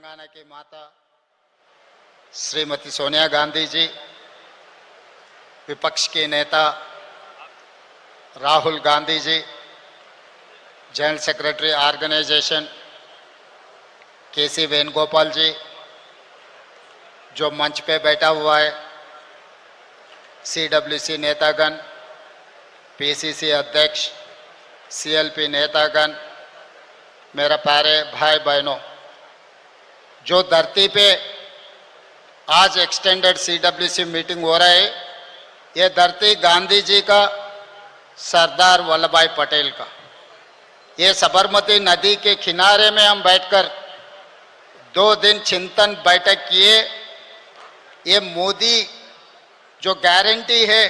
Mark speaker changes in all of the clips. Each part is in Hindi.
Speaker 1: तेलंगाना की माता श्रीमती सोनिया गांधी जी, विपक्ष के नेता Rahul Gandhi ji, general secretary organisation केसी वेणुगोपाल जी, जो मंच पे बैठा हुआ है, सीडब्ल्यूसी नेतागण, पीसीसी अध्यक्ष, सीएलपी नेतागण, मेरा प्यारे भाई बहनों, जो धरती पे आज एक्सटेंडेड सीडब्ल्यूसी मीटिंग हो रहा है, ये धरती गांधी जी का, सरदार वल्लभ भाई पटेल का। ये साबरमती नदी के किनारे में हम बैठकर 2 दिन चिंतन बैठक किए। ये मोदी जो गारंटी है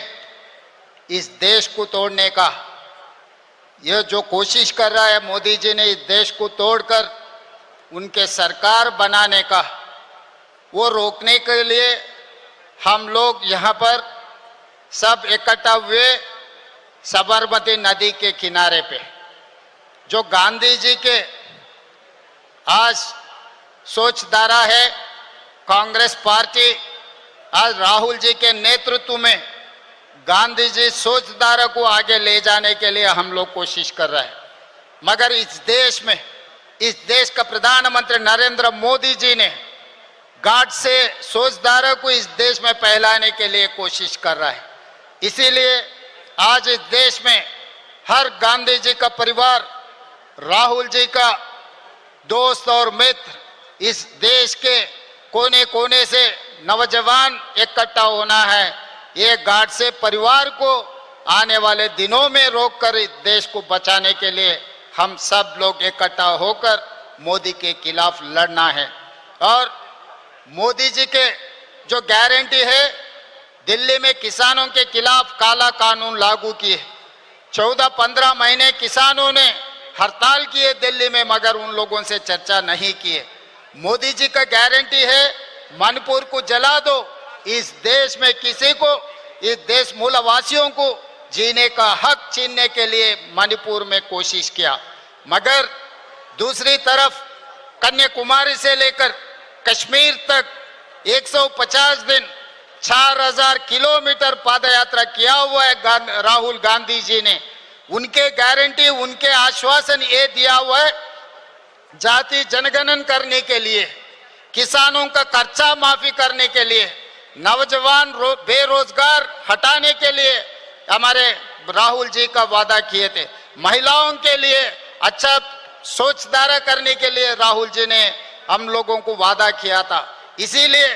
Speaker 1: इस देश को तोड़ने का, ये जो कोशिश कर रहा है मोदी जी ने इस देश को तोड़कर उनके सरकार बनाने का, वो रोकने के लिए हम लोग यहाँ पर सब इकट्ठा हुए साबरमती नदी के किनारे पे। जो गांधी जी के आज सोचधारा है, कांग्रेस पार्टी आज राहुल जी के नेतृत्व में गांधी जी सोचधारा को आगे ले जाने के लिए हम लोग कोशिश कर रहे हैं। मगर इस देश में, इस देश का प्रधानमंत्री नरेंद्र मोदी जी ने गाढ़ से सोचधारा को इस देश में फैलाने के लिए कोशिश कर रहा है। इसीलिए आज इस देश में हर गांधी जी का परिवार, राहुल जी का दोस्त और मित्र, इस देश के कोने कोने से नौजवान इकट्ठा होना है। ये गाढ़ से परिवार को आने वाले दिनों में रोककर इस देश को बचाने के लिए हम सब लोग इकट्ठा होकर मोदी के खिलाफ लड़ना है। और मोदी जी के जो गारंटी है, दिल्ली में किसानों के खिलाफ काला कानून लागू किए। 14-15 महीने किसानों ने हड़ताल किए दिल्ली में, मगर उन लोगों से चर्चा नहीं किए। मोदी जी का गारंटी है मणिपुर को जला दो। इस देश में किसी को, इस देश मूलवासियों को जीने का हक छीनने के लिए मणिपुर में कोशिश किया। मगर दूसरी तरफ कन्याकुमारी से लेकर कश्मीर तक 150 दिन 4000 किलोमीटर पदयात्रा किया हुआ है राहुल गांधी जी ने। उनके गारंटी, उनके आश्वासन ये दिया हुआ है, जाति जनगणना करने के लिए, किसानों का खर्चा माफी करने के लिए, नौजवान बेरोजगार हटाने के लिए हमारे राहुल जी का वादा किए थे। महिलाओं के लिए अच्छा सोचधारा करने के लिए राहुल जी ने हम लोगों को वादा किया था। इसीलिए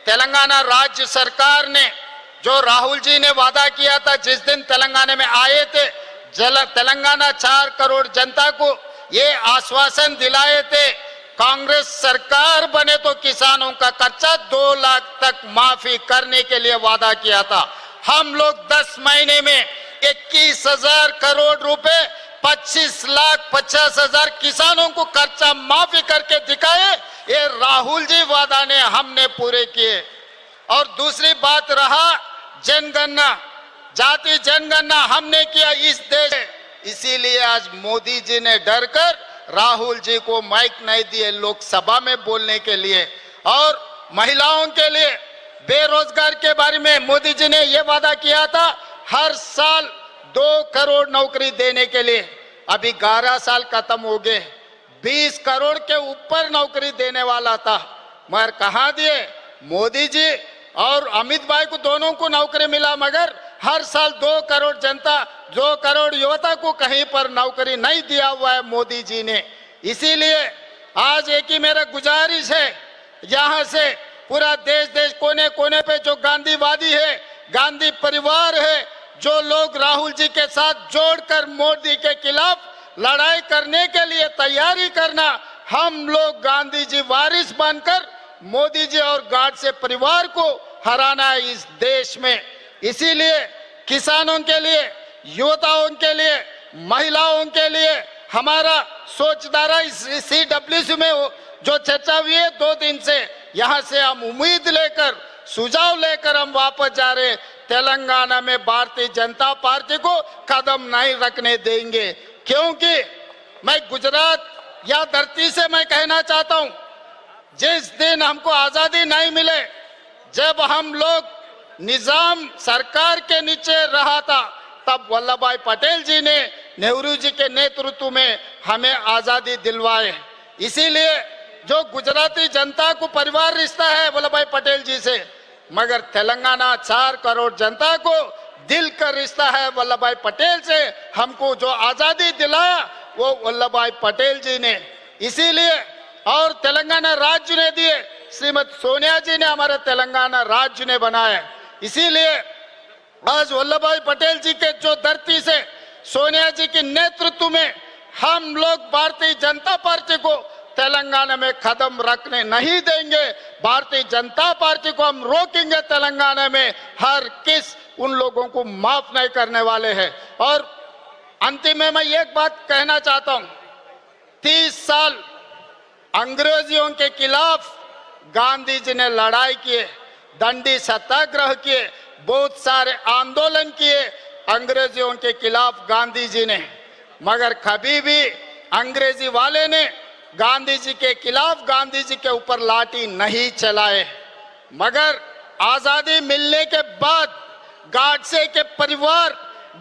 Speaker 1: तेलंगाना राज्य सरकार ने जो राहुल जी ने वादा किया था, जिस दिन तेलंगाना में आए थे, तेलंगाना 4 करोड़ जनता को ये आश्वासन दिलाए थे, कांग्रेस सरकार बने तो किसानों का खर्चा 2 लाख तक माफी करने के लिए वादा किया था। हम लोग 10 महीने में 21,000 करोड़ रुपए 25,50,000 किसानों को खर्चा माफी करके दिखाए। ये राहुल जी वादा ने हमने पूरे किए। और दूसरी बात रहा जनगणना, जाति जनगणना हमने किया इस देश। इसीलिए आज मोदी जी ने डरकर राहुल जी को माइक नहीं दिए लोकसभा में बोलने के लिए। और महिलाओं के लिए, बेरोजगार के बारे में मोदी जी ने यह वादा किया था हर साल 2 करोड़ नौकरी देने के लिए। अभी 11 साल खत्म हो गए, 20 करोड़ के ऊपर नौकरी देने वाला था, मगर कहाँ दिए? मोदी जी और अमित भाई को दोनों को नौकरी मिला, मगर हर साल 2 करोड़ जनता, 2 करोड़ युवता को कहीं पर नौकरी नहीं दिया हुआ है मोदी जी ने। इसीलिए आज एक ही मेरा गुजारिश है, यहाँ से पूरा देश कोने कोने पे जो गांधीवादी है, गांधी परिवार है, जो लोग राहुल जी के साथ जोड़कर मोदी के खिलाफ लड़ाई करने के लिए तैयारी करना, हम लोग गांधी जी वारिस बनकर मोदी जी और गाढ़ से परिवार को हराना है इस देश में। इसीलिए किसानों के लिए, युवताओं के लिए, महिलाओं के लिए हमारा सोचधारा इस सीडब्ल्यूसी में जो चर्चा हुई है 2 दिन से, यहाँ से हम उम्मीद लेकर, सुझाव लेकर हम वापस जा रहे। तेलंगाना में भारतीय जनता पार्टी को कदम नहीं रखने देंगे, क्योंकि मैं गुजरात या धरती से मैं कहना चाहता हूं, जिस दिन हमको आजादी नहीं मिले, जब हम लोग निजाम सरकार के नीचे रहा था, तब वल्लभ भाई पटेल जी ने नेहरू जी के नेतृत्व में हमें आजादी दिलवाए। इसीलिए जो गुजराती जनता को परिवार रिश्ता है वल्लभ भाई पटेल जी से, मगर तेलंगाना 4 करोड़ जनता को दिल का रिश्ता है वल्लभ भाई पटेल से। हमको जो आजादी दिलाया वो वल्लभ भाई पटेल जी ने, इसीलिए और तेलंगाना राज्य ने दिए, श्रीमती सोनिया जी ने हमारे तेलंगाना राज्य ने बनाया। इसीलिए आज वल्लभ भाई पटेल जी के जो धरती से सोनिया जी के नेतृत्व में हम लोग भारतीय जनता पार्टी को तेलंगाना में कदम रखने नहीं देंगे। भारतीय जनता पार्टी को हम रोकेंगे तेलंगाना में, हर किस उन लोगों को माफ नहीं करने वाले हैं। और अंतिम में मैं एक बात कहना चाहता हूं, 30 साल अंग्रेजियों के खिलाफ गांधी जी ने लड़ाई किए, दंडी सत्याग्रह किए, बहुत सारे आंदोलन किए अंग्रेजियों के खिलाफ गांधी जी ने, मगर कभी भी अंग्रेजी वाले ने गांधी जी के खिलाफ गांधी जी के ऊपर लाठी नहीं चलाए। मगर आजादी मिलने के बाद गाडसे के परिवार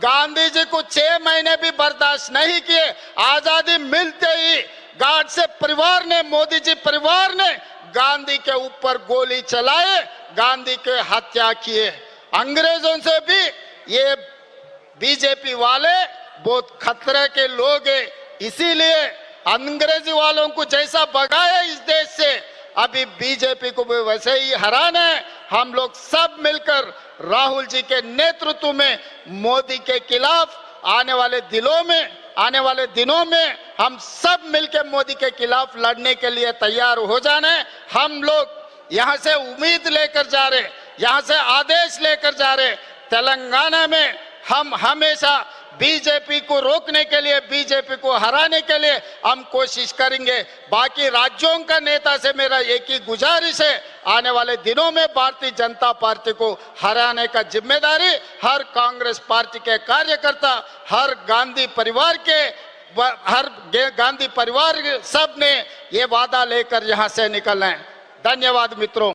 Speaker 1: गांधी जी को 6 महीने भी बर्दाश्त नहीं किए। आजादी मिलते ही गाडसे परिवार ने, मोदी जी परिवार ने गांधी के ऊपर गोली चलाए, गांधी के हत्या किए। अंग्रेजों से भी ये बीजेपी वाले बहुत खतरे के लोग हैं, इसीलिए अंग्रेजी वालों को जैसा भगाया इस देश से, अभी बीजेपी को भी वैसे ही हराना है। हम लोग सब मिलकर राहुल जी के नेतृत्व में मोदी के खिलाफ आने वाले दिनों में हम सब मिलकर मोदी के खिलाफ लड़ने के लिए तैयार हो जाना है। हम लोग यहाँ से उम्मीद लेकर जा रहे, यहाँ से आदेश लेकर जा रहे, तेलंगाना में हम हमेशा बीजेपी को रोकने के लिए, बीजेपी को हराने के लिए हम कोशिश करेंगे। बाकी राज्यों का नेता से मेरा एक ही गुजारिश है, आने वाले दिनों में भारतीय जनता पार्टी को हराने का जिम्मेदारी हर कांग्रेस पार्टी के कार्यकर्ता, हर गांधी परिवार सब ने ये वादा लेकर यहाँ से निकलना है। धन्यवाद मित्रों।